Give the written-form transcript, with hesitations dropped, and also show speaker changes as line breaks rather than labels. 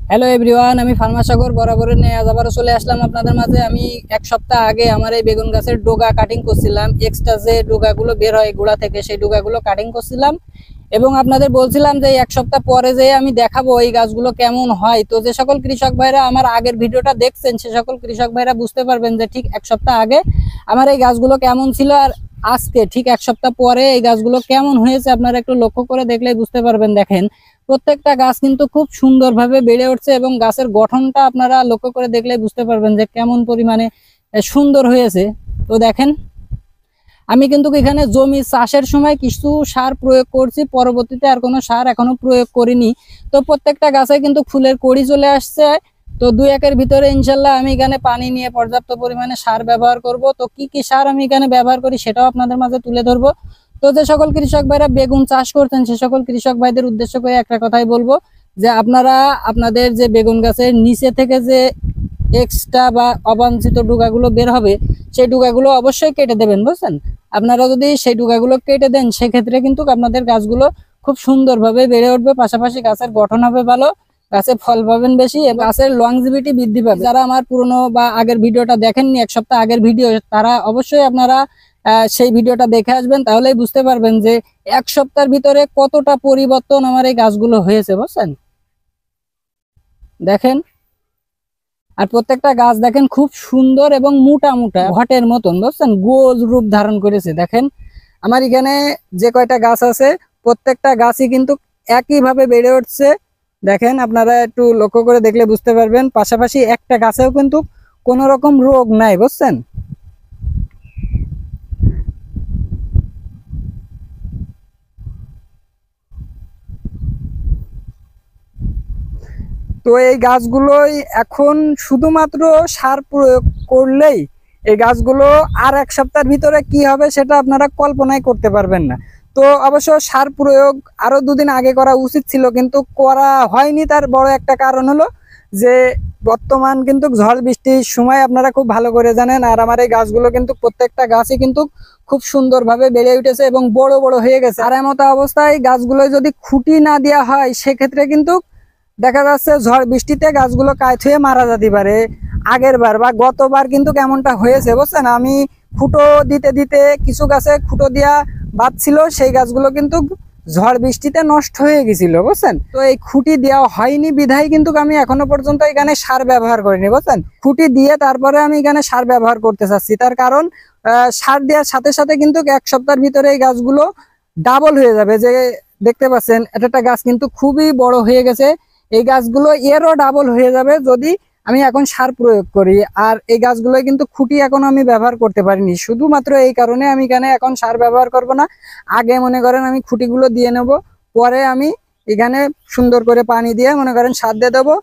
Hello everyone, আমি ফার্মাসাগর বরাবরের নিয়ে আজ আবারও চলে আসলাম আপনাদের মাঝে। আমি এক সপ্তাহ আগে আমার এই বেগুন গাছের ডোগা কাটিং করছিলাম। এক্সট্রা যে ডোগাগুলো বের হয় গোড়া থেকে, সেই ডোগাগুলো কাটিং করছিলাম এবং আপনাদের বলছিলাম যে এক সপ্তাহ পরে যে আমি দেখাবো এই গাছগুলো কেমন হয়। তো যে সকল কৃষক ভাইরা আমার আগের ভিডিওটা দেখছেন, সে সকল কৃষক ভাইরা বুঝতে পারবেন যে ঠিক এক সপ্তাহ আগে আমার এই গাছগুলো কেমন ছিল, আর আজকে ঠিক এক সপ্তাহ পরে এই গাছগুলো কেমন হয়েছে আপনারা একটু লক্ষ্য করে দেখলেই বুঝতে পারবেন। দেখেন, প্রত্যেকটা গাছ কিন্তু খুব সুন্দরভাবে বেড়ে উঠছে এবং গাছের গঠনটা আপনারা লক্ষ্য করে দেখলে বুঝতে পারবেন যে কেমন পরিমাণে সুন্দর হয়েছে। তো দেখেন, আমি কিন্তু এখানে জমি চাষের সময় কিছু সার প্রয়োগ করছি, পরবর্তীতে আর কোনো সার এখনো প্রয়োগ করিনি। তো প্রত্যেকটা গাছে কিন্তু ফুলের কড়ি চলে আসছে। তো 2-1 ভিতরে ইনশাল্লাহ আমি এখানে পানি নিয়ে পর্যাপ্ত পরিমাণে সার ব্যবহার করব। তো কি কি সার আমি এখানে ব্যবহার করি সেটাও আপনাদের মাঝে তুলে ধরবো। তো যে সকল কৃষক ভাইরা বেগুন চাষ করতেন, সে সকল কৃষক ভাইদের উদ্দেশ্য করে একটা কথাই বলবো যে আপনারা আপনাদের যে বেগুন গাছের নিচে থেকে যে এক্সট্রা বা অবাঞ্ছিত ডুগাগুলো বের হবে, সেই ডুগাগুলো অবশ্যই কেটে দেবেন, বুঝছেন। আপনারা যদি সেই ডুগাগুলো কেটে দেন, সেক্ষেত্রে কিন্তু আপনাদের গাছগুলো খুব সুন্দরভাবে বেড়ে উঠবে, পাশাপাশি গাছের গঠন হবে ভালো, গাছে ফল পাবেন বেশি এবং গাছের লংজিভিটি বৃদ্ধি পাবে। যারা আমার পুরনো বা আগের ভিডিওটা দেখেননি, এক সপ্তাহ আগের ভিডিও, তারা অবশ্যই আপনারা সেই ভিডিওটা দেখে আসবেন, তাহলেই বুঝতে পারবেন যে এক সপ্তাহের ভিতরে কতটা পরিবর্তন আমার এই গাছগুলো হয়েছে, বুঝছেন। দেখেন, আর প্রত্যেকটা গাছ দেখেন খুব সুন্দর এবং মোটা মোটা ঘটের মতন, বুঝছেন, গোল রূপ ধারণ করেছে। দেখেন, আমার এখানে যে কয়টা গাছ আছে প্রত্যেকটা গাছই কিন্তু একইভাবে বেড়ে উঠছে। দেখেন, আপনারা একটু লক্ষ্য করে দেখলে বুঝতে পারবেন। পাশাপাশি একটা গাছেও কিন্তু কোনো রকম রোগ নাই, বুঝছেন। তো এই গাছগুলোই এখন শুধুমাত্র সার প্রয়োগ করলেই এই গাছগুলো আর এক সপ্তাহের ভিতরে কি হবে সেটা আপনারা কল্পনাই করতে পারবেন না। তো অবশ্য সার প্রয়োগ আরো 2 দিন আগে করা উচিত ছিল, কিন্তু করা হয়নি। তার বড় একটা কারণ হলো যে বর্তমান কিন্তু ঝড় বৃষ্টির সময় আপনারা খুব ভালো করে জানেন। আর আমার এই গাছগুলো কিন্তু প্রত্যেকটা গাছই কিন্তু খুব সুন্দরভাবে বেড়ে উঠেছে এবং বড় বড় হয়ে গেছে। আর এমতো অবস্থায় গাছগুলো যদি খুঁটি না দেওয়া হয়, সেক্ষেত্রে কিন্তু দেখা যাচ্ছে ঝড় বৃষ্টিতে গাছগুলো কায় হয়ে মারা যেতে পারে। আগের বার বা গতবার কিন্তু কেমনটা হয়েছে, বুঝছেন। আমি খুঁটো দিতে দিতে কিছু গাছে খুঁটো দেওয়া বাদ ছিল, সেই গাছগুলো কিন্তু ঝড় বৃষ্টিতে নষ্ট হয়ে গেছিল, বুঝছেন। তো এই খুঁটি দেওয়া হয়নি বিধায় কিন্তু আমি এখনো পর্যন্ত এখানে সার ব্যবহার করিনি, বুঝছেন। খুঁটি দিয়ে তারপরে আমি এখানে সার ব্যবহার করতে চাচ্ছি। তার কারণ সার দেওয়ার সাথে সাথে কিন্তু এক সপ্তাহের ভিতরে এই গাছগুলো ডাবল হয়ে যাবে। যে দেখতে পাচ্ছেন, একটা গাছ কিন্তু খুবই বড় হয়ে গেছে, এই গাছগুলো এরও ডাবল হয়ে যাবে যদি আমি এখন সার প্রয়োগ করি। আর এই গাছগুলো কিন্তু খুঁটি এখন আমি ব্যবহার করতে পারিনি, শুধুমাত্র এই কারণে আমি এখানে এখন সার ব্যবহার করব না। আগে মনে করেন আমি খুঁটিগুলো দিয়ে নেব, পরে আমি এখানে সুন্দর করে পানি দিয়ে মনে করেন সার দিয়ে দেবো।